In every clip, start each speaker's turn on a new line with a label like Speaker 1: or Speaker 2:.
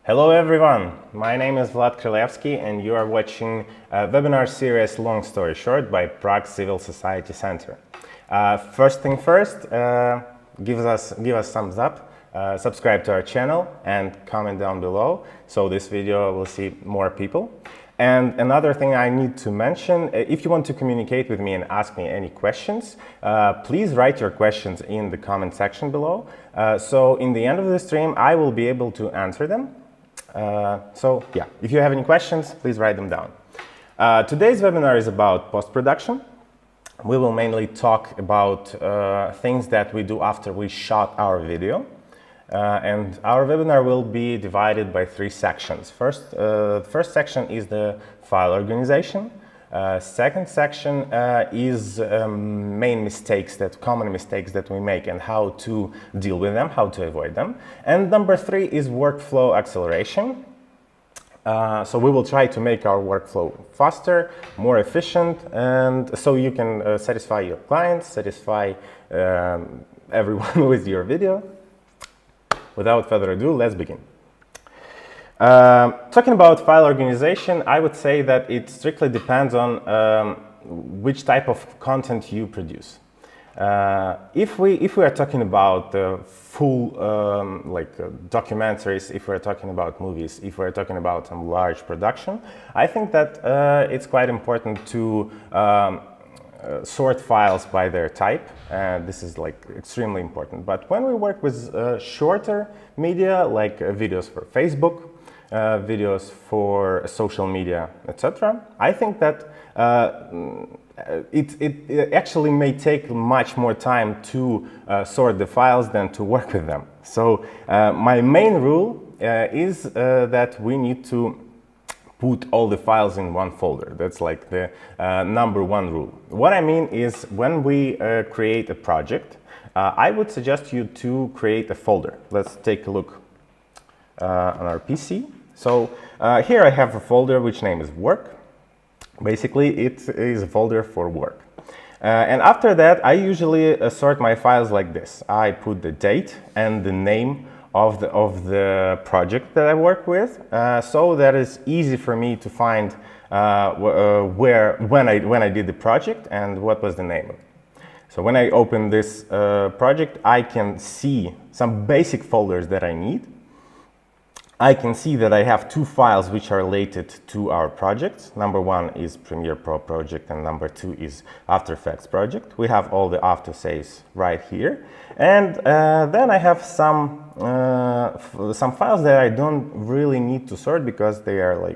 Speaker 1: Hello everyone, my name is Vlad Krylevsky and you are watching a webinar series Long Story Short by Prague Civil Society Center. First thing first, give us thumbs up, subscribe to our channel and comment down below so this video will see more people. And another thing I need to mention, if you want to communicate with me and ask me any questions, please write your questions in the comment section below. So in the end of the stream, I will be able to answer them. So yeah, if you have any questions, please write them down. Today's webinar is about post-production. We will mainly talk about things that we do after we shot our video. And our webinar will be divided by three sections. First section is the file organization. Second section is common mistakes that we make and how to deal with them, how to avoid them. And number three is workflow acceleration. So we will try to make our workflow faster, more efficient, and so you can satisfy your clients, satisfy everyone with your video. Without further ado, let's begin. Talking about file organization, I would say that it strictly depends on which type of content you produce. If we are talking about full documentaries, if we're talking about movies, if we're talking about some large production, I think that it's quite important to sort files by their type. This is extremely important. But when we work with shorter media, like videos for Facebook, videos for social media, etc., I think that it actually may take much more time to sort the files than to work with them. So my main rule is that we need to put all the files in one folder. That's like the number one rule. What I mean is when we create a project, I would suggest you to create a folder. Let's take a look on our PC. So here I have a folder which name is work. Basically, it is a folder for work. And after that, I usually sort my files like this. I put the date and the name of the project that I work with, so that it's easy for me to find when I did the project and what was the name of it. So when I open this project, I can see some basic folders that I need. I can see that I have two files which are related to our projects. Number one is Premiere Pro project and number two is After Effects project. We have all the after saves right here. And then I have some files that I don't really need to sort because they are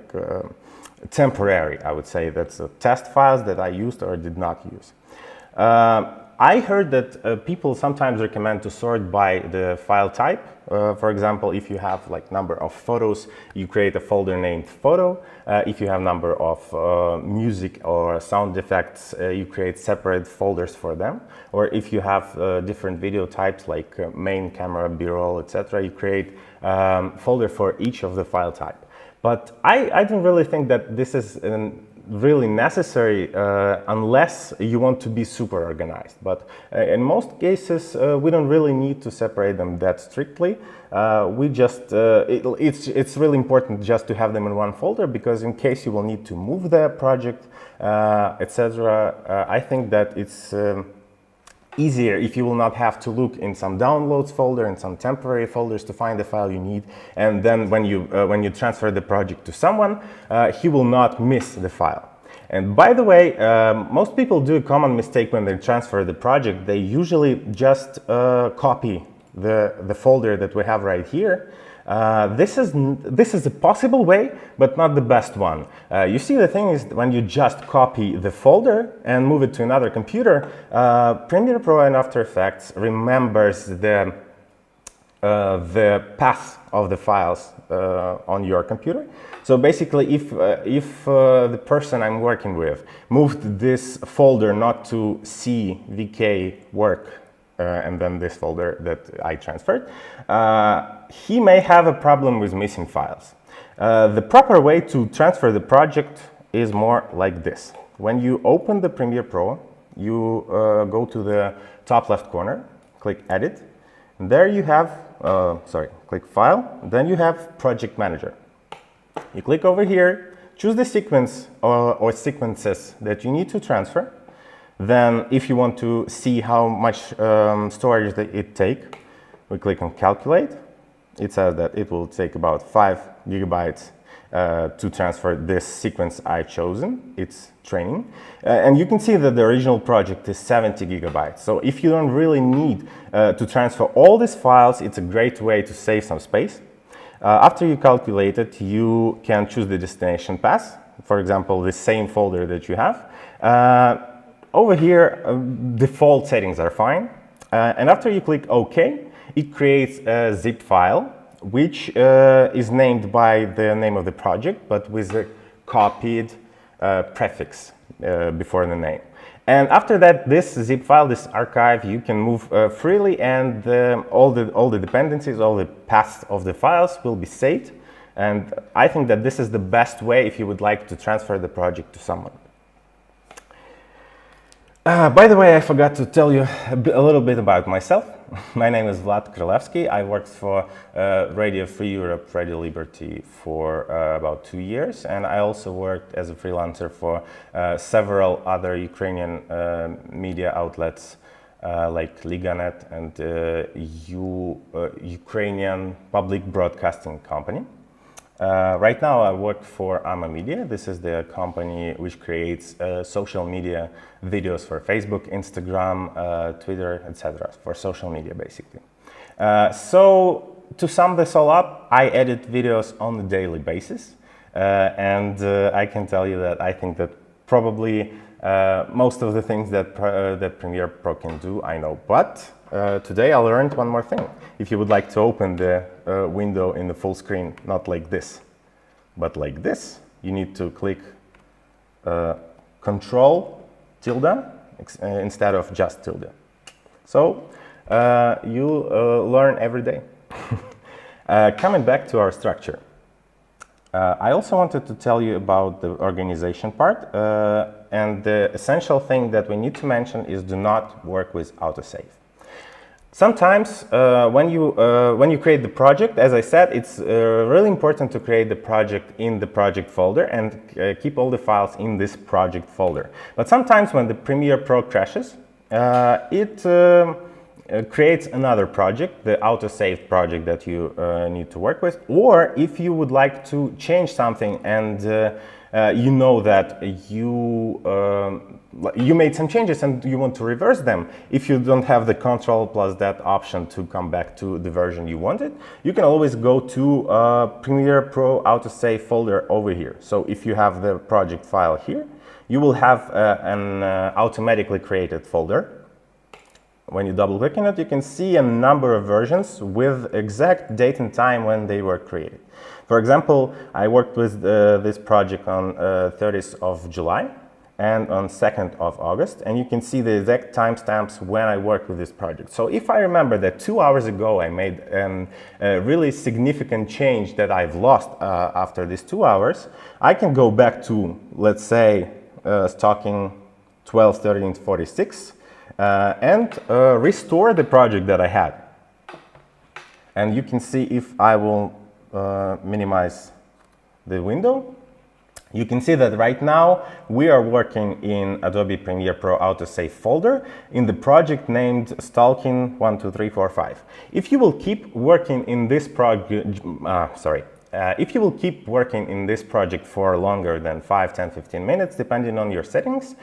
Speaker 1: temporary, I would say. That's test files that I used or did not use. I heard that people sometimes recommend to sort by the file type. For example, if you have number of photos, you create a folder named photo. If you have number of music or sound effects, you create separate folders for them. Or if you have different video types like main, camera, B-roll, etc., you create folder for each of the file type. But I don't really think that this is really necessary unless you want to be super organized. But in most cases, we don't really need to separate them that strictly. We just it's really important just to have them in one folder because in case you will need to move the project, etc., I think that it's easier if you will not have to look in some downloads folder and some temporary folders to find the file you need, and then when you transfer the project to someone, he will not miss the file. And by the way, most people do a common mistake when they transfer the project. They usually just copy the folder that we have right here. This is a possible way, but not the best one. You see, the thing is, when you just copy the folder and move it to another computer, Premiere Pro and After Effects remembers the path of the files on your computer. So basically, if the person I'm working with moved this folder not to C, VK, work, and then this folder that I transferred, he may have a problem with missing files. The proper way to transfer the project is more like this. When you open the Premiere Pro, you go to the top left corner, click Edit, and there you have click File, then you have Project Manager. You click over here, choose the sequence or sequences that you need to transfer. Then if you want to see how much storage that it takes, we click on Calculate. It says that it will take about 5 gigabytes to transfer this sequence I've chosen. It's training. And you can see that the original project is 70 gigabytes. So if you don't really need to transfer all these files, it's a great way to save some space. After you calculate it, you can choose the destination path. For example, the same folder that you have. Over here, default settings are fine. And after you click OK, it creates a zip file, which is named by the name of the project, but with a copied prefix before the name. And after that, this zip file, this archive, you can move freely, and all the dependencies, all the paths of the files will be saved. And I think that this is the best way if you would like to transfer the project to someone. By the way, I forgot to tell you a little bit about myself. My name is Vlad Krylevsky. I worked for Radio Free Europe, Radio Liberty for about 2 years, and I also worked as a freelancer for several other Ukrainian media outlets like Liganet and Ukrainian Public Broadcasting Company. Right now I work for Amma Media. This is the company which creates social media videos for Facebook, Instagram, Twitter, etc. for social media basically. So to sum this all up, I edit videos on a daily basis, and I can tell you that I think that probably most of the things that Premiere Pro can do, I know. But today I learned one more thing. If you would like to open the window in the full screen, not like this, but like this, you need to click Control tilde instead of just tilde. So you learn every day. Coming back to our structure. I also wanted to tell you about the organization part, and the essential thing that we need to mention is do not work with autosave. Sometimes when you create the project, as I said, it's really important to create the project in the project folder and keep all the files in this project folder. But sometimes when the Premiere Pro crashes, it creates another project, the autosaved project that you need to work with. Or if you would like to change something and you know that you made some changes and you want to reverse them, if you don't have the Control plus that option to come back to the version you wanted, you can always go to Premiere Pro autosave folder over here. So if you have the project file here, you will have an automatically created folder. When you double click on it, you can see a number of versions with exact date and time when they were created. For example, I worked with this project on 30th of July and on 2nd of August, and you can see the exact timestamps when I worked with this project. So if I remember that 2 hours ago I made a really significant change that I've lost after these 2 hours, I can go back to, let's say, stocking 12:13:46 and restore the project that I had. And you can see if I will minimize the window, you can see that right now we are working in Adobe Premiere Pro Autosave folder in the project named Stalking 12345. If you will keep working in this project, if you will keep working in this project for longer than 5, 10, 15 minutes, depending on your settings,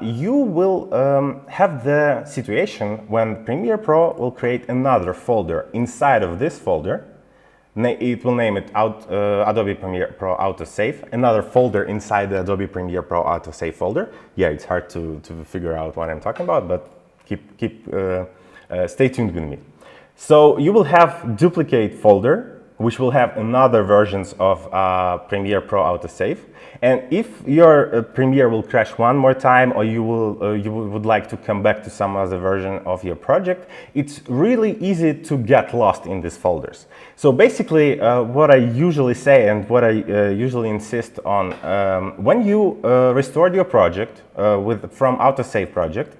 Speaker 1: you will have the situation when Premiere Pro will create another folder inside of this folder. It will name it Adobe Premiere Pro Autosave, another folder inside the Adobe Premiere Pro Autosave folder. Yeah, it's hard to figure out what I'm talking about, but stay tuned with me. So you will have duplicate folder, which will have another versions of Premiere Pro Autosave. And if your Premiere will crash one more time, or you would like to come back to some other version of your project, it's really easy to get lost in these folders. So basically, what I usually say and what I usually insist on, when you restored your project from Autosave project,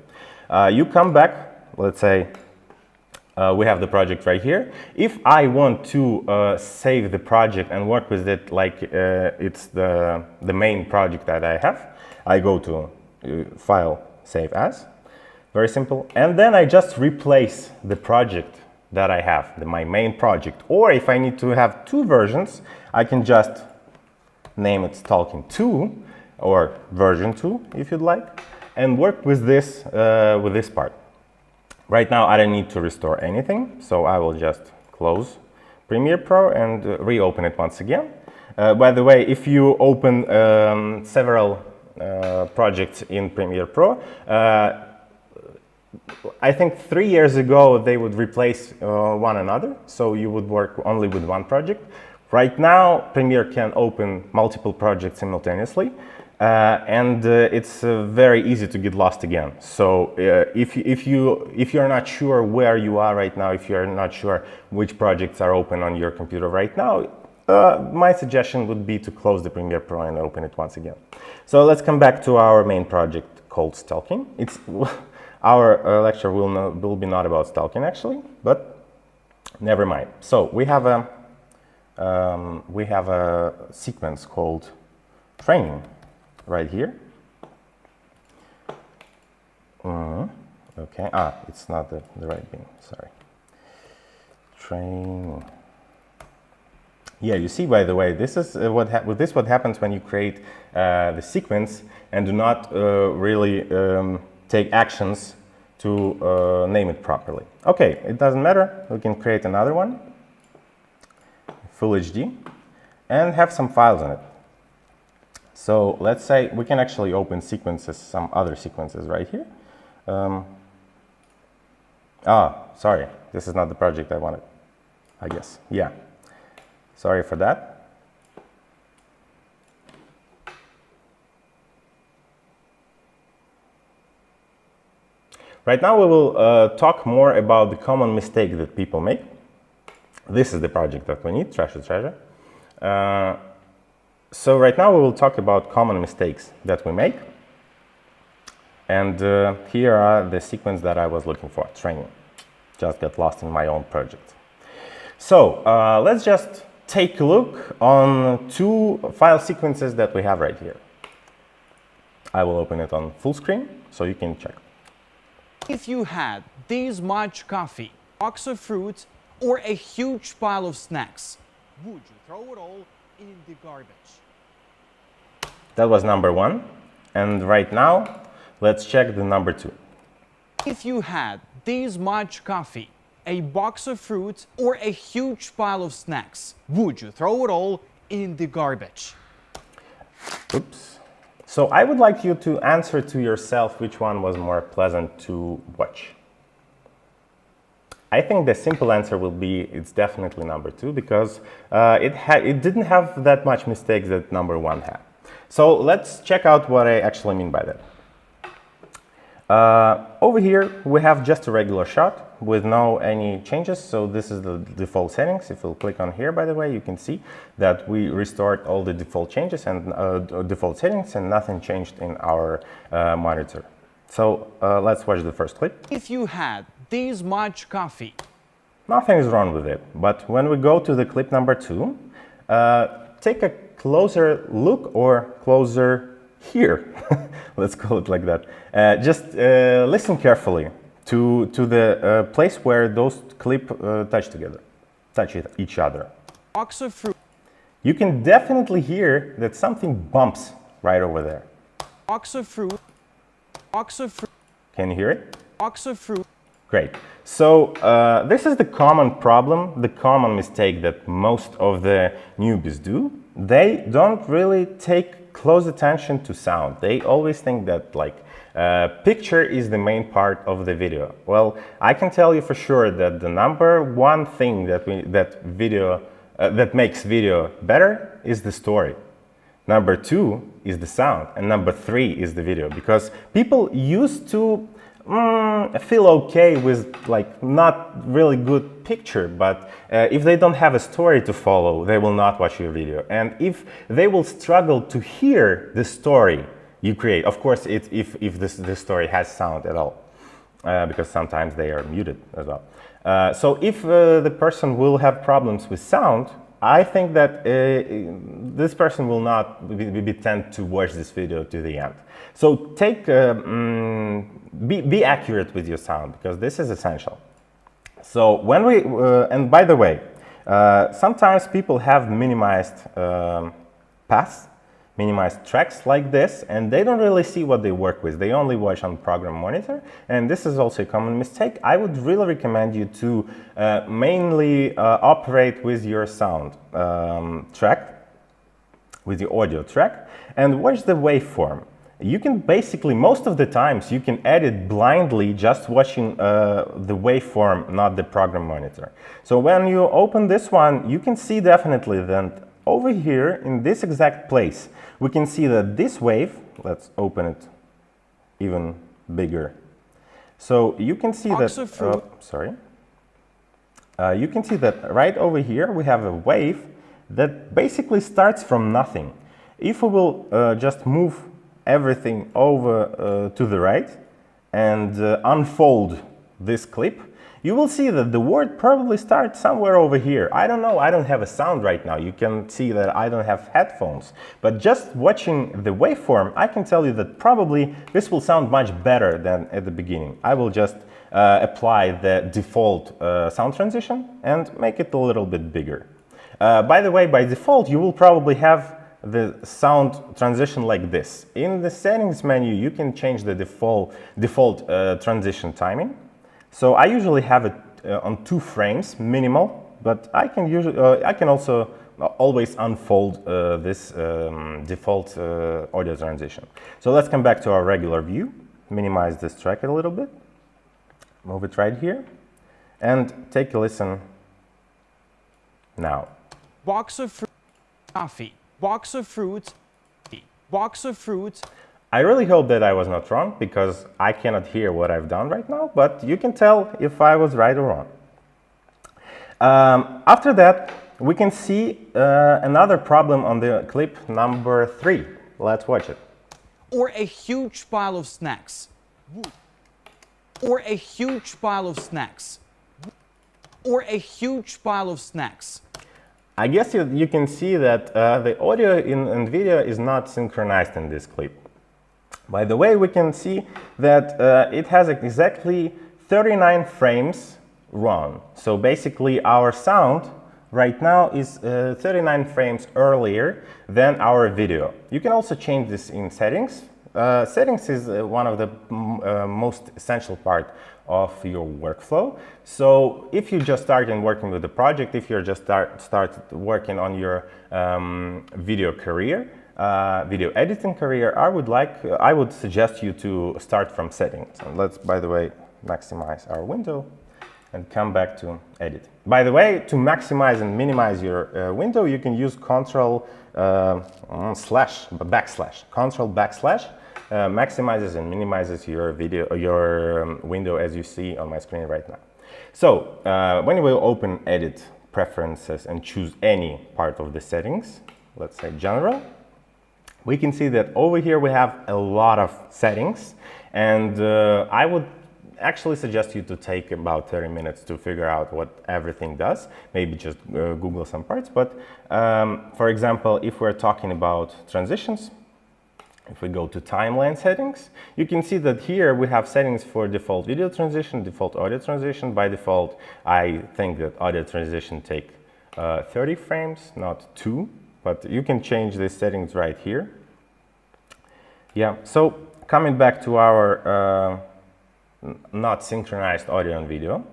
Speaker 1: you come back, let's say, We have the project right here. If I want to save the project and work with it like it's the main project that I have, I go to File, Save As. Very simple. And then I just replace the project that I have, my main project. Or if I need to have two versions, I can just name it Talking 2 or version 2 if you'd like, and work with this part. Right now I don't need to restore anything, so I will just close Premiere Pro and reopen it once again. By the way, if you open several projects in Premiere Pro, I think 3 years ago they would replace one another, so you would work only with one project. Right now, Premiere can open multiple projects simultaneously, and it's very easy to get lost again. So if you're not sure where you are right now, if you're not sure which projects are open on your computer right now, my suggestion would be to close the Premiere Pro and open it once again. So let's come back to our main project called Stalking. Our lecture will be not about stalking actually, but never mind. So we have a sequence called Training right here. Okay, it's not the right thing, sorry. Training. Yeah, you see, by the way, this is what happens when you create the sequence and do not really take actions to name it properly. Okay, it doesn't matter. We can create another one, Full HD, and have some files on it. So let's say we can actually open sequences, some other sequences right here. Sorry, this is not the project I wanted, I guess. Yeah, sorry for that. Right now we will talk more about the common mistake that people make. This is the project that we need, Treasure. So right now we will talk about common mistakes that we make. And here are the sequence that I was looking for, Training. Just got lost in my own project. So let's just take a look on two file sequences that we have right here. I will open it on full screen so you can check.
Speaker 2: If you had this much coffee, box of fruit, or a huge pile of snacks, would you throw it all in the garbage?
Speaker 1: That was number one. And right now, let's check the number two.
Speaker 2: If you had this much coffee, a box of fruit, or a huge pile of snacks, would you throw it all in the garbage?
Speaker 1: Oops. So I would like you to answer to yourself which one was more pleasant to watch. I think the simple answer will be it's definitely number two, because it didn't have that much mistakes that number one had. So let's check out what I actually mean by that. Over here we have just a regular shot with no any changes, so this is the default settings. If we'll click on here, by the way, you can see that we restored all the default changes and default settings, and nothing changed in our monitor. So let's watch the first clip.
Speaker 2: If you had this much coffee,
Speaker 1: nothing is wrong with it, but when we go to the clip number two, take a closer look, or closer here, let's call it like that. Just listen carefully to the place where those clips touch each other.
Speaker 2: Box of fruit.
Speaker 1: You can definitely hear that something bumps right over there.
Speaker 2: Box of fruit. Box of fruit.
Speaker 1: Can you hear it?
Speaker 2: Box of fruit.
Speaker 1: Great. So this is the common problem, the common mistake that most of the newbies do. They don't really take close attention to sound. They always think that picture is the main part of the video. Well, I can tell you for sure that the number one thing that makes video better is the story. Number two is the sound, and number three is the video, because people used to feel okay with not really good picture, but if they don't have a story to follow, they will not watch your video. And if they will struggle to hear the story you create, of course, if this story has sound at all, because sometimes they are muted as well. So if the person will have problems with sound, I think that this person will not be tend to watch this video to the end. So be accurate with your sound, because this is essential. So when we, and by the way, sometimes people have minimized paths, minimized tracks like this, and they don't really see what they work with. They only watch on program monitor, and this is also a common mistake. I would really recommend you to mainly operate with your sound track, with the audio track, and watch the waveform. You can basically, most of the times, you can edit blindly just watching the waveform, not the program monitor. So when you open this one, you can see definitely that over here in this exact place, we can see that this wave, let's open it even bigger. So you can see that, you can see that right over here we have a wave that basically starts from nothing. If we will just move everything over to the right and unfold this clip, you will see that the word probably starts somewhere over here. I don't know, I don't have a sound right now. You can see that I don't have headphones. But just watching the waveform, I can tell you that probably this will sound much better than at the beginning. I will just apply the default sound transition and make it a little bit bigger. By the way, by default, you will probably have the sound transition like this. In the settings menu, you can change the default transition timing. So I usually have it on 2 frames, minimal, but I can also always unfold this default audio transition. So let's come back to our regular view, minimize this track a little bit, move it right here, and take a listen now.
Speaker 2: Box of fruit, coffee, box of fruits, box of fruits.
Speaker 1: I really hope that I was not wrong, because I cannot hear what I've done right now, but you can tell if I was right or wrong. After that, we can see another problem on the clip number 3. Let's watch it.
Speaker 2: Or a huge pile of snacks. Or a huge pile of snacks. Or a huge pile of snacks.
Speaker 1: I guess you can see that the audio and video is not synchronized in this clip. By the way, we can see that it has exactly 39 frames run. So basically our sound right now is 39 frames earlier than our video. You can also change this in settings. Settings is one of the most essential part of your workflow. So if you just started working with the project, if you're just started working on your video career, video editing career, I would suggest you to start from settings. And let's, by the way, maximize our window and come back to edit. By the way, to maximize and minimize your window, you can use Control backslash. Control backslash maximizes and minimizes your video, your window, as you see on my screen right now. So when you will open Edit, Preferences, and choose any part of the settings, let's say General, we can see that over here we have a lot of settings, and I would actually suggest you to take about 30 minutes to figure out what everything does. Maybe just Google some parts, but for example, if we're talking about transitions, if we go to timeline settings, you can see that here we have settings for default video transition, default audio transition. By default, I think that audio transition take 30 frames, not 2. But you can change these settings right here. Yeah, so coming back to our not synchronized audio and video.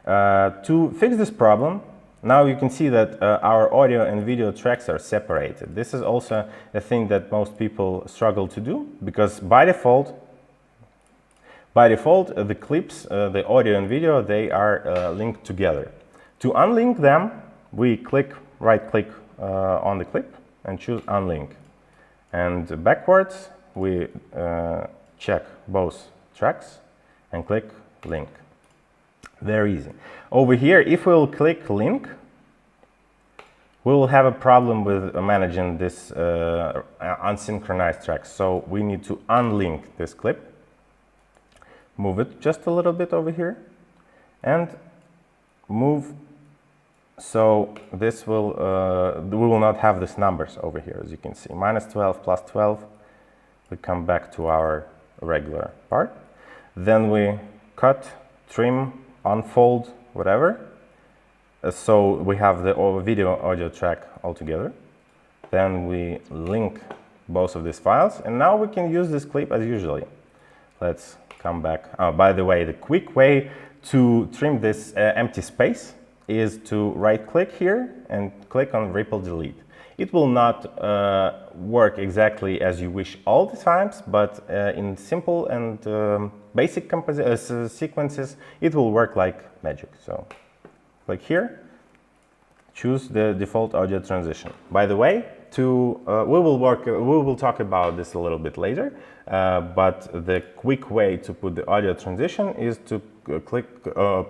Speaker 1: To fix this problem, now you can see that our audio and video tracks are separated. This is also a thing that most people struggle to do, because by default, the clips, the audio and video, they are linked together. To unlink them, we right-click on the clip and choose unlink, and backwards we check both tracks and click link. Very easy. Over here, if we'll click link, we will have a problem with managing this unsynchronized tracks. So we need to unlink this clip, move it just a little bit over here, and move so this will, we will not have these numbers over here, as you can see. -12, +12. We come back to our regular part. Then we cut, trim, unfold, whatever. So we have the video audio track all together. Then we link both of these files, and now we can use this clip as usually. Let's come back. Oh, by the way, the quick way to trim this empty space is to right-click here and click on Ripple Delete. It will not work exactly as you wish all the times, but in simple and basic sequences, it will work like magic. So click here, choose the default audio transition. By the way, we will talk about this a little bit later, but the quick way to put the audio transition is to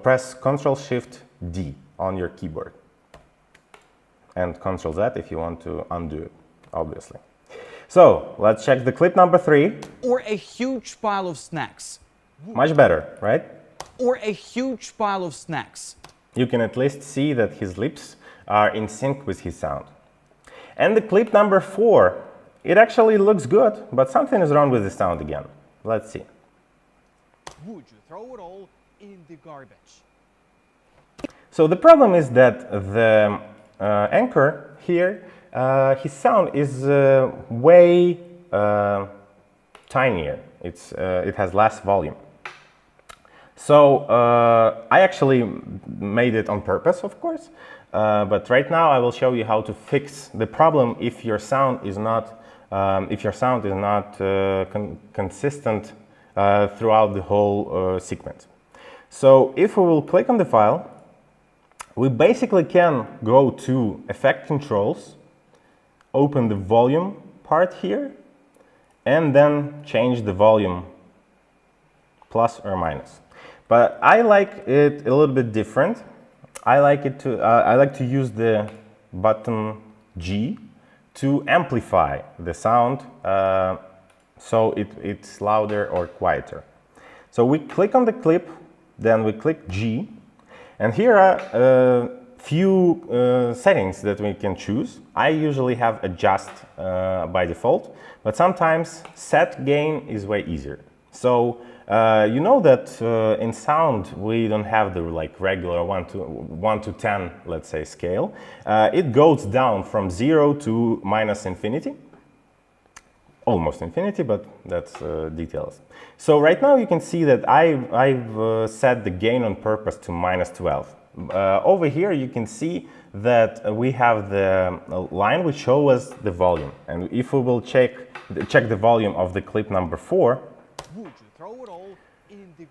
Speaker 1: press Ctrl-Shift-D on your keyboard, and Ctrl-Z if you want to undo it, obviously. So let's check the clip number 3.
Speaker 2: Or a huge pile of snacks.
Speaker 1: Much better, right?
Speaker 2: Or a huge pile of snacks.
Speaker 1: You can at least see that his lips are in sync with his sound. And the clip number 4, it actually looks good, but something is wrong with the sound again. Let's see.
Speaker 2: Would you throw it all in the garbage?
Speaker 1: So the problem is that the anchor here, his sound is way tinier. It has less volume. So I actually made it on purpose, of course. But right now I will show you how to fix the problem if your sound is not consistent throughout the whole sequence. So if we will click on the file, we basically can go to Effect Controls, open the volume part here, and then change the volume plus or minus. But I like it a little bit different. I like to use the button G to amplify the sound so it's louder or quieter. So we click on the clip, then we click G, and here are a few settings that we can choose. I usually have adjust by default, but sometimes set gain is way easier. So you know that in sound we don't have the regular 1 to 10, let's say, scale. It goes down from 0 to -infinity, almost infinity, but that's details. So right now you can see that I've set the gain on purpose to -12. Over here you can see that we have the line which shows us the volume, and if we will check the volume of the clip number 4,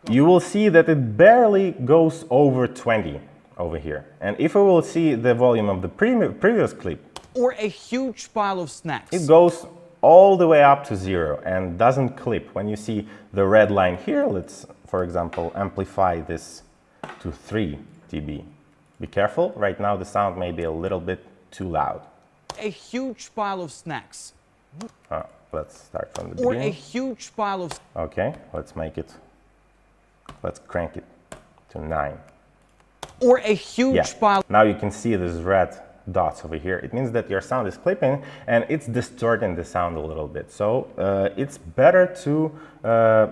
Speaker 1: you will see that it barely goes over 20 over here. And if we will see the volume of the previous clip,
Speaker 2: or a huge pile of snacks,
Speaker 1: it goes all the way up to 0 and doesn't clip. When you see the red line here, let's, for example, amplify this to 3 dB. Be careful, right now the sound may be a little bit too loud.
Speaker 2: A huge pile of snacks.
Speaker 1: Let's start from the
Speaker 2: or
Speaker 1: beginning.
Speaker 2: A huge pile of...
Speaker 1: Okay, let's crank it to 9.
Speaker 2: Or a huge pile...
Speaker 1: Now you can see these red dots over here. It means that your sound is clipping and it's distorting the sound a little bit. So it's better to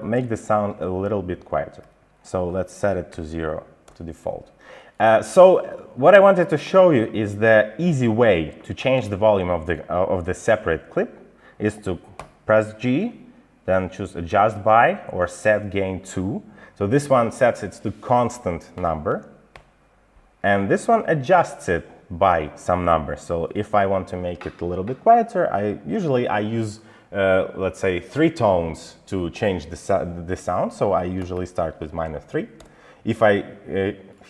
Speaker 1: make the sound a little bit quieter. So let's set it to 0 to default. So what I wanted to show you is the easy way to change the volume of the separate clip is to press G, then choose Adjust By or Set Gain to. So this one sets it to constant number, and this one adjusts it by some number. So if I want to make it a little bit quieter, I usually use let's say 3 tones to change the sound. So I usually start with -3. If I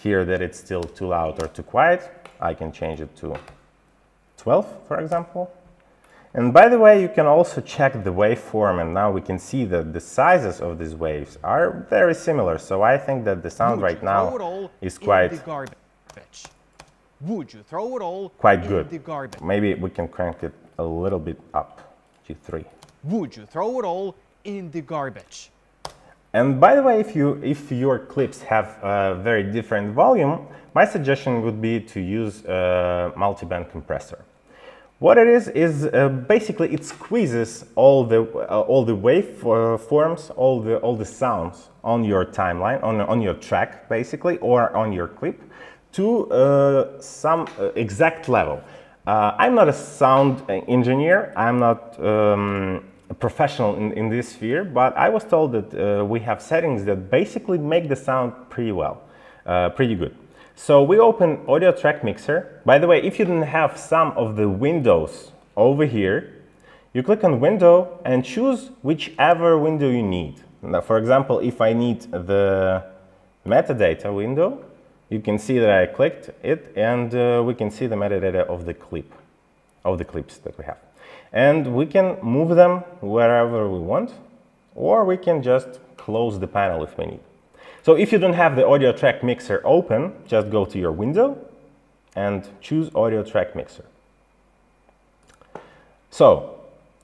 Speaker 1: hear that it's still too loud or too quiet, I can change it to 12, for example. And by the way, you can also check the waveform, and now we can see that the sizes of these waves are very similar. So I think that the sound right now is quite good. Maybe we can crank it a little bit up, G3.
Speaker 2: Would you throw it all in the garbage?
Speaker 1: And by the way, if your clips have a very different volume, my suggestion would be to use a multi-band compressor. What it is basically it squeezes all the waveforms, all the sounds on your timeline, on your track basically, or on your clip, to some exact level. I'm not a sound engineer. I'm not a professional in this sphere, but I was told that we have settings that basically make the sound pretty well, pretty good. So we open Audio Track Mixer. By the way, if you didn't have some of the windows over here, you click on Window and choose whichever window you need. Now, for example, if I need the metadata window, you can see that I clicked it, and we can see the metadata of the clip, of the clips that we have. And we can move them wherever we want, or we can just close the panel if we need. So if you don't have the Audio Track Mixer open, just go to your window and choose Audio Track Mixer. So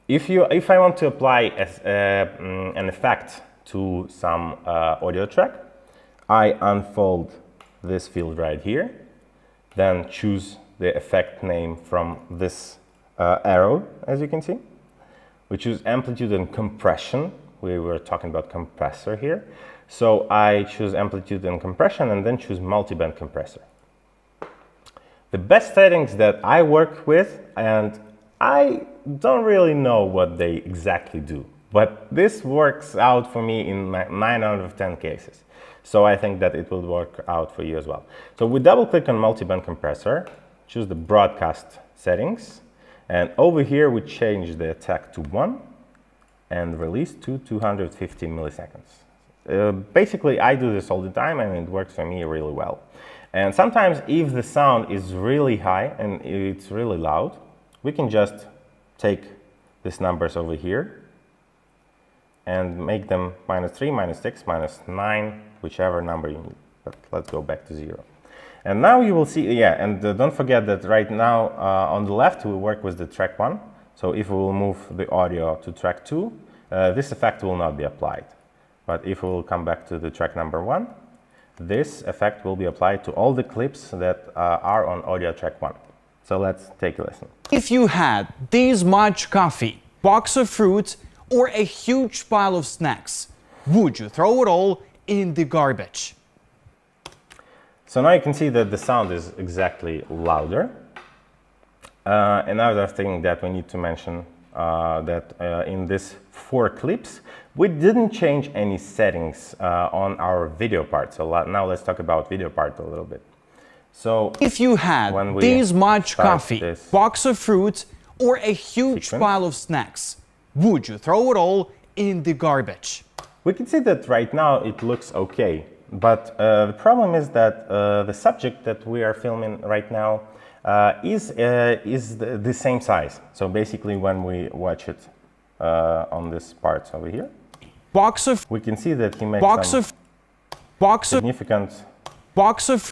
Speaker 1: if I want to apply an effect to some audio track, I unfold this field right here, then choose the effect name from this arrow, as you can see. We choose amplitude and compression. We were talking about compressor here. So I choose amplitude and compression and then choose multi-band compressor. The best settings that I work with, and I don't really know what they exactly do, but this works out for me in 9 out of 10 cases. So I think that it will work out for you as well. So we double click on multi-band compressor, choose the broadcast settings, and over here we change the attack to 1 and release to 250 milliseconds. Basically, I do this all the time and it works for me really well. And sometimes if the sound is really high and it's really loud, we can just take these numbers over here and make them -3, -6, -9, whichever number you need. But let's go back to 0. And now you will see, yeah, and don't forget that right now on the left we work with the track 1. So if we will move the audio to track 2, this effect will not be applied. But if we will come back to the track number 1, this effect will be applied to all the clips that are on audio track 1. So let's take a listen.
Speaker 2: If you had this much coffee, box of fruits, or a huge pile of snacks, would you throw it all in the garbage?
Speaker 1: So now you can see that the sound is exactly louder. Another thing that we need to mention that in these 4 clips, we didn't change any settings on our video part. So now let's talk about video part a little bit. So
Speaker 2: if you had this much coffee, box of fruits, or a huge pile of snacks, would you throw it all in the garbage?
Speaker 1: We can see that right now it looks okay. But the problem is that the subject that we are filming right now is the same size. So basically when we watch it on this part over here, we can see that he makes some significant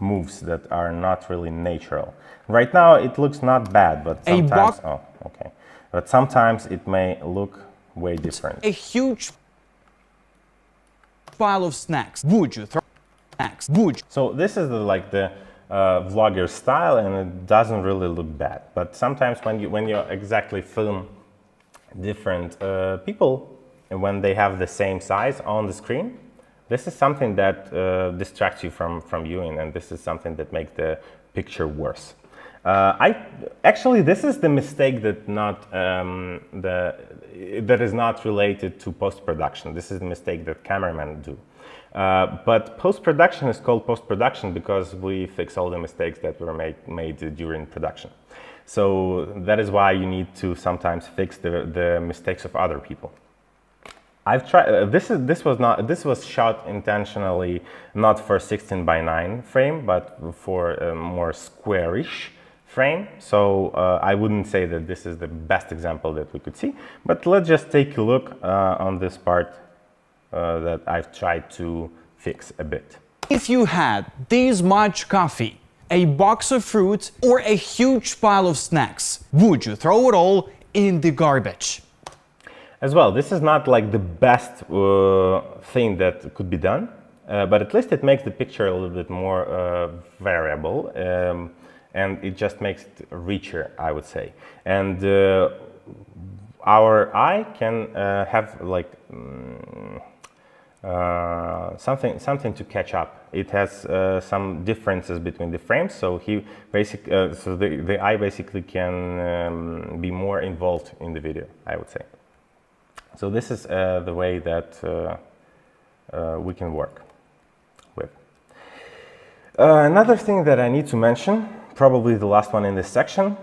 Speaker 1: moves that are not really natural. Right now it looks not bad, but sometimes, oh, okay. But sometimes it may look way different.
Speaker 2: A huge pile of snacks. Would you throw snacks? Would you?
Speaker 1: So this is the vlogger style, and it doesn't really look bad. But sometimes when you exactly film different people, and when they have the same size on the screen, this is something that distracts you from viewing, and this is something that makes the picture worse. Actually, this is the mistake that that is not related to post-production. This is the mistake that cameramen do. But post-production is called post-production because we fix all the mistakes that were made during production. So that is why you need to sometimes fix the mistakes of other people. I've tried. This was shot intentionally, not for 16:9 frame, but for a more squarish frame. So I wouldn't say that this is the best example that we could see. But let's just take a look on this part that I've tried to fix a bit.
Speaker 2: If you had this much coffee, a box of fruits, or a huge pile of snacks, would you throw it all in the garbage?
Speaker 1: As well, this is not like the best thing that could be done, but at least it makes the picture a little bit more variable, and it just makes it richer, I would say. And our eye can have like something to catch up. It has some differences between the frames, so the eye basically can be more involved in the video, I would say. So this is the way that we can work with. Another thing that I need to mention, probably the last one in this section,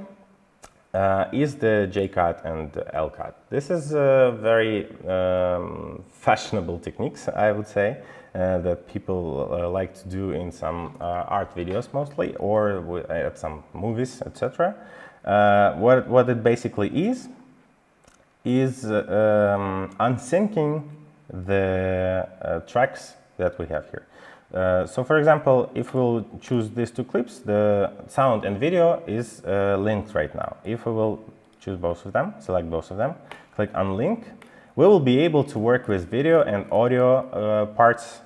Speaker 1: is the J-cut and L-cut. This is very fashionable techniques, I would say, that people like to do in some art videos mostly, or at some movies, etc. What it basically is unsyncing the tracks that we have here. So for example, if we'll choose these two clips, the sound and video is linked right now. If we will choose both of them, select both of them, click unlink, we will be able to work with video and audio parts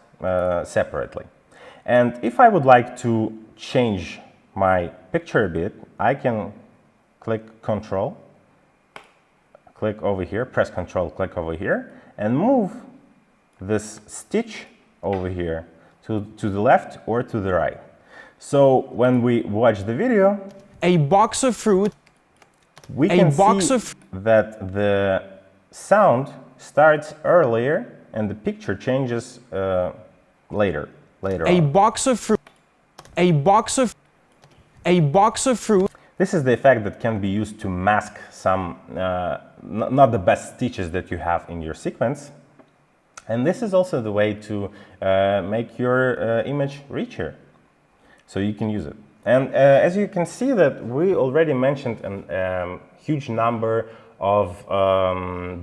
Speaker 1: separately. And if I would like to change my picture a bit, I can click Control, click over here, press Control, click over here, and move this stitch over here to the left or to the right. So when we watch the video,
Speaker 2: a box of fruit,
Speaker 1: we can see that the sound starts earlier and the picture changes later
Speaker 2: a
Speaker 1: on.
Speaker 2: box of fruit, a box of fruit.
Speaker 1: This is the effect that can be used to mask some not the best stitches that you have in your sequence. And this is also the way to make your image richer, so you can use it. And as you can see that we already mentioned a huge number of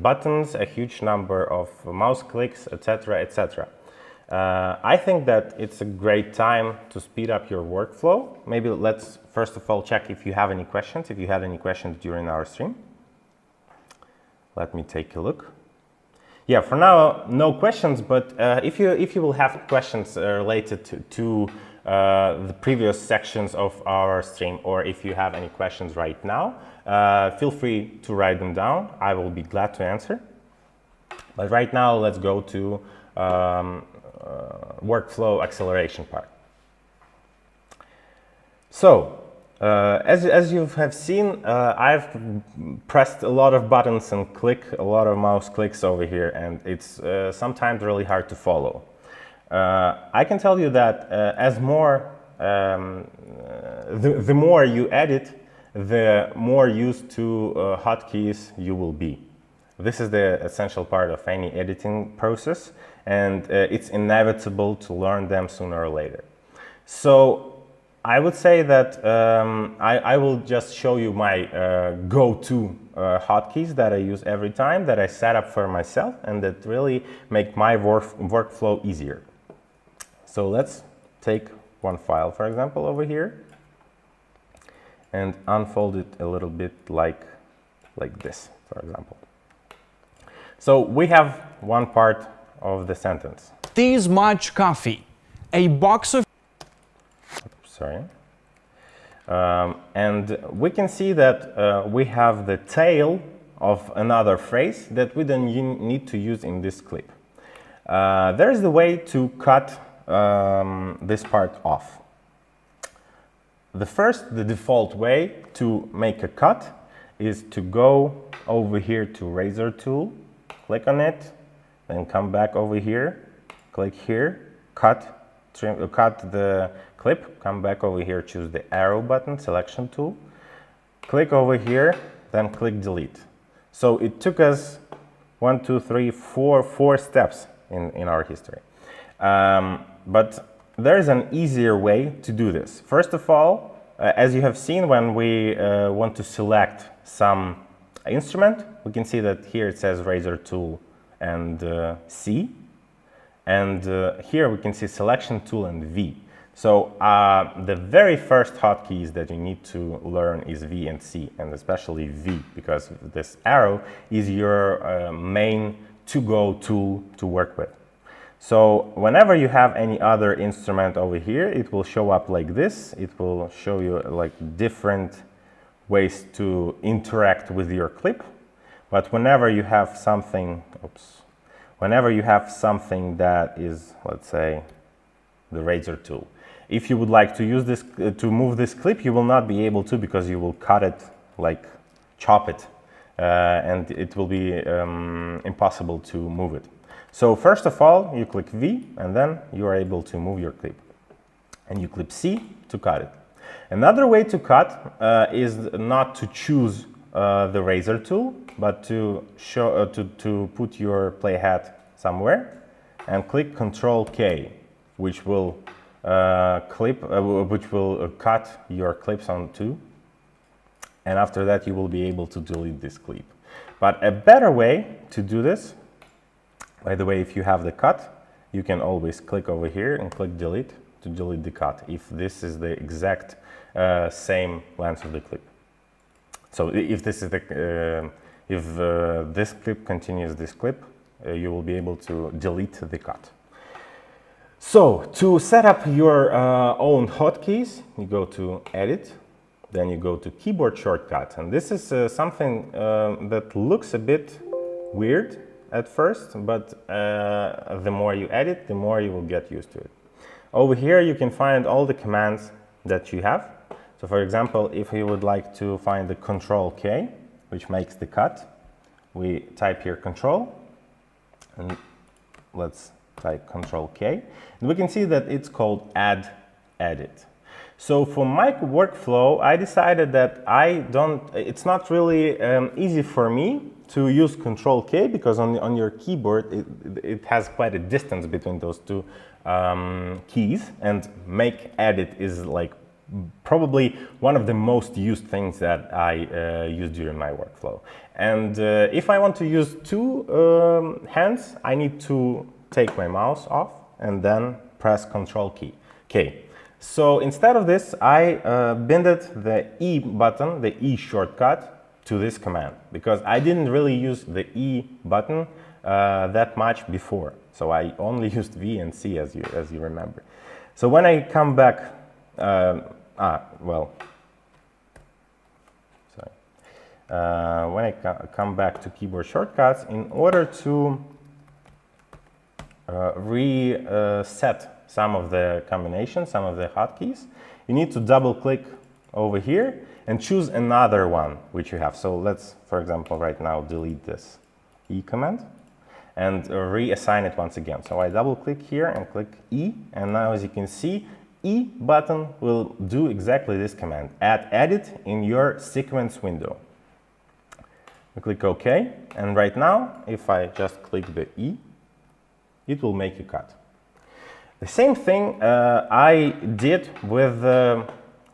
Speaker 1: buttons, a huge number of mouse clicks, etc., etc. I think that it's a great time to speed up your workflow. Maybe let's first of all check if you have any questions, if you had any questions during our stream. Let me take a look. Yeah, for now, no questions, but if you will have questions related to the previous sections of our stream, or if you have any questions right now, feel free to write them down. I will be glad to answer. But right now, let's go to workflow acceleration part. So, as you have seen, I've pressed a lot of buttons and a lot of mouse clicks over here, and it's sometimes really hard to follow. I can tell you that the more you edit, the more used to hotkeys you will be. This is the essential part of any editing process, and it's inevitable to learn them sooner or later. So I would say that I will just show you my go-to hotkeys that I use every time, that I set up for myself, and that really make my workflow easier. So let's take one file, for example, over here, and unfold it a little bit like this, for example. So we have one part of the sentence.
Speaker 2: This much coffee, a box of...
Speaker 1: Sorry. And we can see that we have the tail of another phrase that we don't need to use in this clip. There is the way to cut this part off. The default way to make a cut is to go over here to Razor tool, click on it, then come back over here, click here, cut the clip, come back over here, choose the arrow button, selection tool, click over here, then click delete. So it took us 4 steps in our history. But there is an easier way to do this. First of all, as you have seen, when we want to select some instrument, we can see that here it says Razor tool and C. And here we can see selection tool and V. So the very first hotkeys that you need to learn is V and C, and especially V, because this arrow is your main to-go tool to work with. So whenever you have any other instrument over here, it will show up like this. It will show you like different ways to interact with your clip. But whenever you have something, whenever you have something that is, let's say, the razor tool, if you would like to use this to move this clip, you will not be able to, because you will cut it, like chop it, and it will be impossible to move it. So first of all, you click V, and then you are able to move your clip. And you click C to cut it. Another way to cut is not to choose the razor tool, but to to put your playhead somewhere and click Control K, which will cut your clips on two. And after that, you will be able to delete this clip. But a better way to do this, by the way, if you have the cut, you can always click over here and click delete to delete the cut, if this is the exact same length of the clip. So if this is the this clip continues this clip, you will be able to delete the cut. So to set up your own hotkeys, you go to Edit, then you go to Keyboard Shortcut, and this is something that looks a bit weird at first, but the more you edit, the more you will get used to it. Over here you can find all the commands that you have. So for example, if you would like to find the Control K, which makes the cut, we type here Control, and let's type Control K, and we can see that it's called Add Edit. So for my workflow, I decided that it's not really easy for me to use Control K, because on your keyboard it has quite a distance between those two keys, and Make Edit is like probably one of the most used things that I use during my workflow. And if I want to use two hands, I need to take my mouse off and then press Control K. So instead of this, I binded the E button, the E shortcut, to this command, because I didn't really use the E button that much before. So I only used V and C, as you remember. So when I come back, when I come back to keyboard shortcuts, in order to reset some of the combinations, some of the hotkeys, you need to double click over here and choose another one which you have. So let's, for example, right now delete this E command and reassign it once again. So I double click here and click E, and now as you can see, E button will do exactly this command, add edit in your sequence window. We click OK, and right now if I just click the E, it will make a cut. The same thing I did with the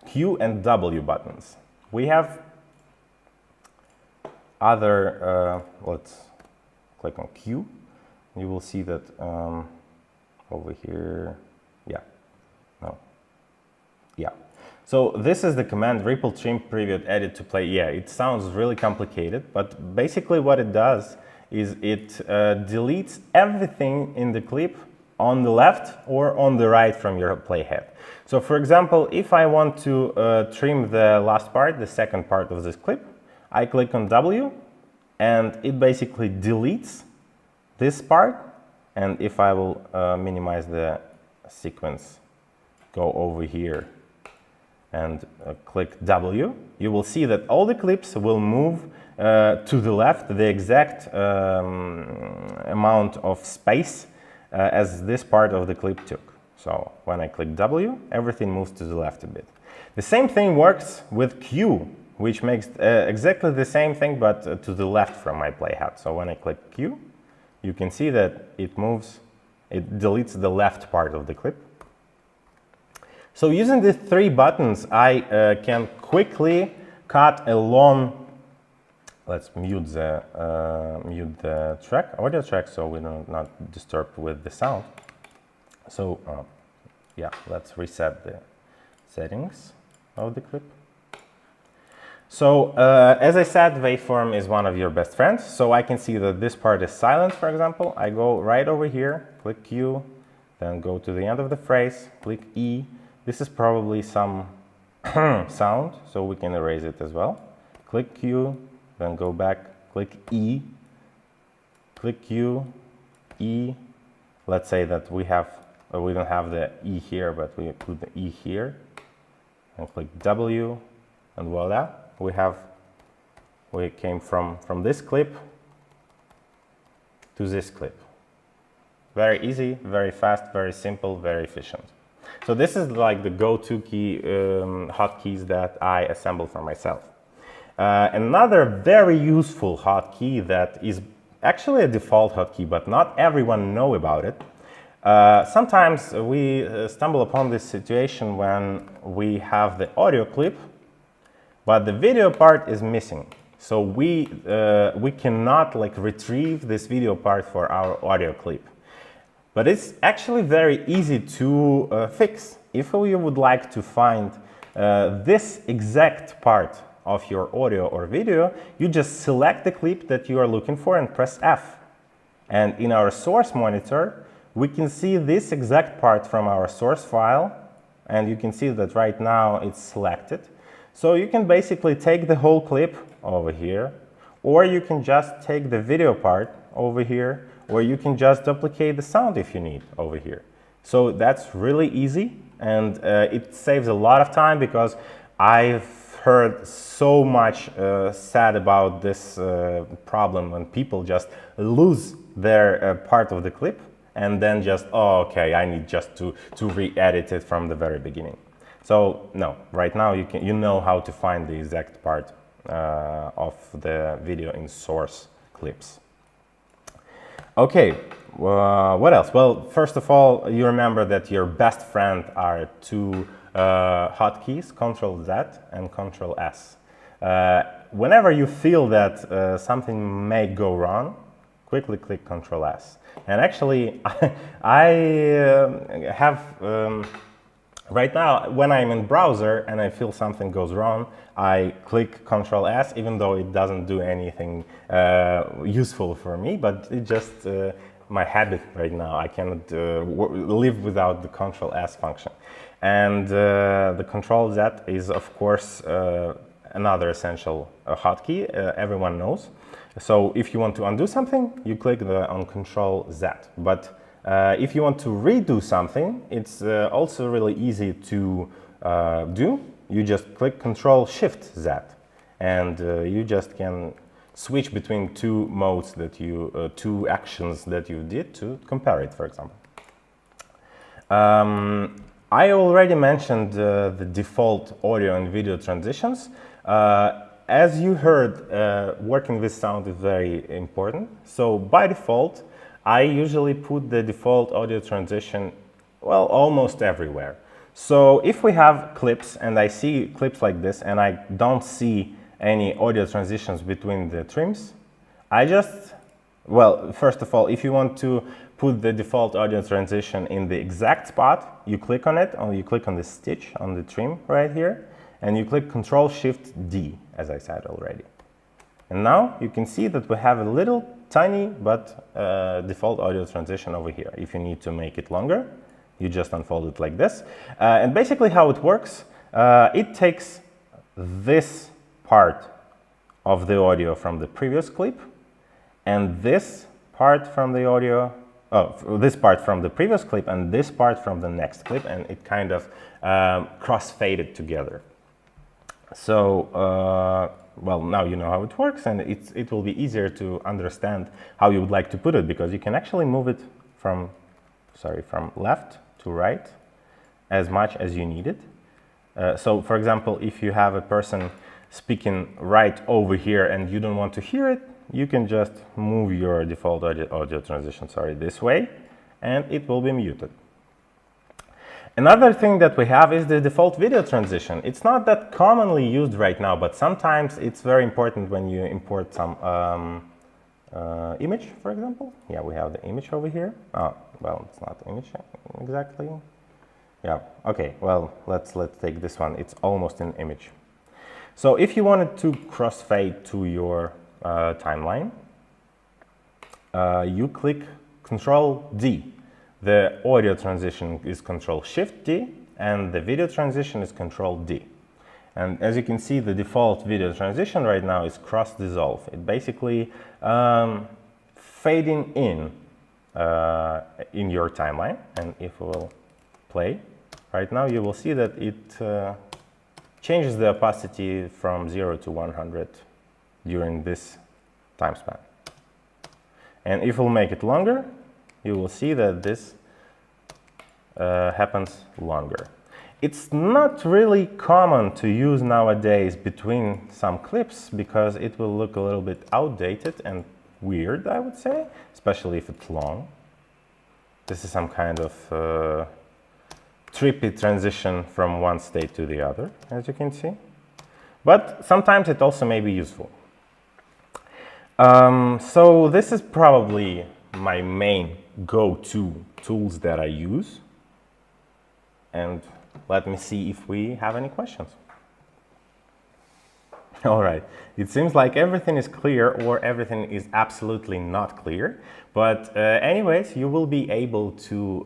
Speaker 1: Q and W buttons. We have other, let's click on Q. You will see that over here, So this is the command ripple trim preview edit to play. Yeah, it sounds really complicated, but basically what it does is it deletes everything in the clip on the left or on the right from your playhead. So for example, if I want to trim the last part, the second part of this clip, I click on W and it basically deletes this part. And if I will minimize the sequence, go over here and click W, you will see that all the clips will move to the left, the exact amount of space as this part of the clip took. So when I click W, everything moves to the left a bit. The same thing works with Q, which makes exactly the same thing, but to the left from my playhead. So when I click Q, you can see that it moves, it deletes the left part of the clip. So using these three buttons, I can quickly cut a long. Let's mute the audio track, so we do not disturb with the sound. So yeah, let's reset the settings of the clip. So as I said, waveform is one of your best friends. So I can see that this part is silent, for example. I go right over here, click Q, then go to the end of the phrase, click E. This is probably some sound, so we can erase it as well. Click Q, then go back, click E, click Q, E. Let's say that we don't have the E here, but we put the E here, and click W, and voila, we came from this clip to this clip. Very easy, very fast, very simple, very efficient. So this is like the go-to key hotkeys that I assemble for myself. Another very useful hotkey that is actually a default hotkey, but not everyone know about it. Sometimes we stumble upon this situation when we have the audio clip, but the video part is missing. So we cannot like retrieve this video part for our audio clip. But it's actually very easy to fix. If you would like to find this exact part of your audio or video, you just select the clip that you are looking for and press F. And in our source monitor, we can see this exact part from our source file, and you can see that right now it's selected. So you can basically take the whole clip over here, or you can just take the video part over here, or you can just duplicate the sound if you need over here. So that's really easy, and it saves a lot of time, because I've heard so much sad about this problem when people just lose their part of the clip and then just, oh, okay, I need just to re-edit it from the very beginning. So no, right now you know how to find the exact part of the video in source clips. Okay, what else? Well, first of all, you remember that your best friend are two hotkeys, Ctrl-Z and Ctrl-S. Whenever you feel that something may go wrong, quickly click Ctrl-S. And actually, I have, right now, when I'm in browser and I feel something goes wrong, I click Ctrl-S, even though it doesn't do anything useful for me, but it just my habit right now. I cannot live without the Ctrl-S function. And the Ctrl-Z is, of course, another essential hotkey everyone knows. So if you want to undo something, you click on Ctrl-Z. But if you want to redo something, it's also really easy to do. You just click Ctrl-Shift-Z, and you just can switch between two modes that you, two actions that you did to compare it, for example. I already mentioned the default audio and video transitions. As you heard, working with sound is very important. So by default, I usually put the default audio transition, well, almost everywhere. So if we have clips and I see clips like this and I don't see any audio transitions between the trims, I just, well, first of all, if you want to put the default audio transition in the exact spot, you click on it, or you click on the stitch on the trim right here, and you click Ctrl-Shift-D, as I said already. And now you can see that we have a little tiny but default audio transition over here. If you need to make it longer, you just unfold it like this. And basically how it works, it takes this part of the audio from the previous clip and this part from the audio, this part from the previous clip and this part from the next clip, and it kind of cross-faded together. So, well, now you know how it works, and it will be easier to understand how you would like to put it, because you can actually move it from left to right as much as you need it. So, for example, if you have a person speaking right over here and you don't want to hear it, you can just move your default audio transition, this way, and it will be muted. Another thing that we have is the default video transition. It's not that commonly used right now, but sometimes it's very important when you import some image, for example. Yeah, we have the image over here. Oh, well, it's not image exactly. Yeah, okay, well, let's take this one. It's almost an image. So if you wanted to crossfade to your timeline, you click Control D. The audio transition is Control Shift D, and the video transition is Control D. And as you can see, the default video transition right now is cross dissolve. It basically fading in your timeline. And if we will play right now, you will see that it changes the opacity from 0 to 100 during this time span. And if we'll make it longer, you will see that this happens longer. It's not really common to use nowadays between some clips because it will look a little bit outdated and weird, I would say, especially if it's long. This is some kind of trippy transition from one state to the other, as you can see. But sometimes it also may be useful. So this is probably my main go-to tools that I use. And let me see if we have any questions. All right, it seems like everything is clear or everything is absolutely not clear. But anyways, you will be able to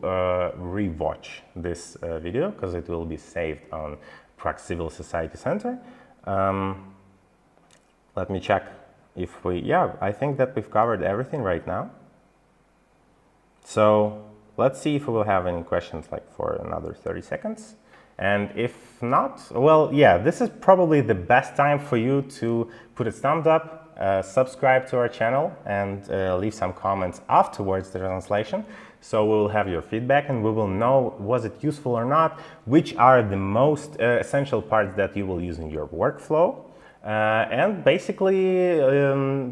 Speaker 1: re-watch this video because it will be saved on Prague Civil Society Center. Let me check if we, yeah, I think that we've covered everything right now. So let's see if we will have any questions like for another 30 seconds. And if not, well, yeah, this is probably the best time for you to put a thumbs up, subscribe to our channel, and leave some comments afterwards the translation. So we will have your feedback and we will know was it useful or not, which are the most essential parts that you will use in your workflow. And basically,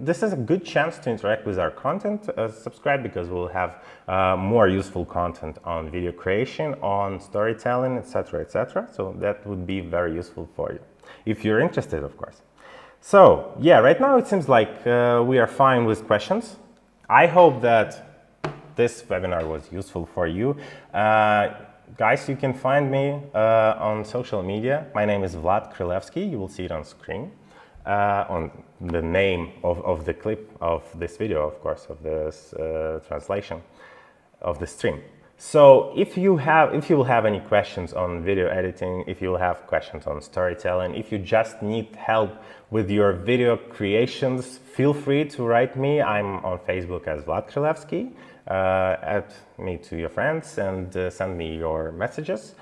Speaker 1: this is a good chance to interact with our content. Subscribe because we'll have more useful content on video creation, on storytelling, etc., etc. So that would be very useful for you, if you're interested, of course. So yeah, right now it seems like we are fine with questions. I hope that this webinar was useful for you. Guys, you can find me on social media. My name is Vlad Krylevsky. You will see it on screen. On the name of the clip of this video, of course, of this translation of the stream. So if you will have any questions on video editing, if you will have questions on storytelling, if you just need help with your video creations, feel free to write me. I'm on Facebook as Vlad Krylevsky. Add me to your friends and send me your messages.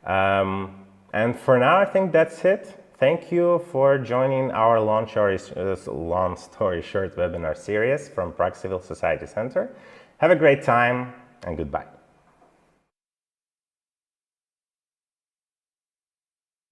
Speaker 1: And for now, I think that's it. Thank you for joining our long story short webinar series from Prague Civil Society Center. Have a great time and goodbye.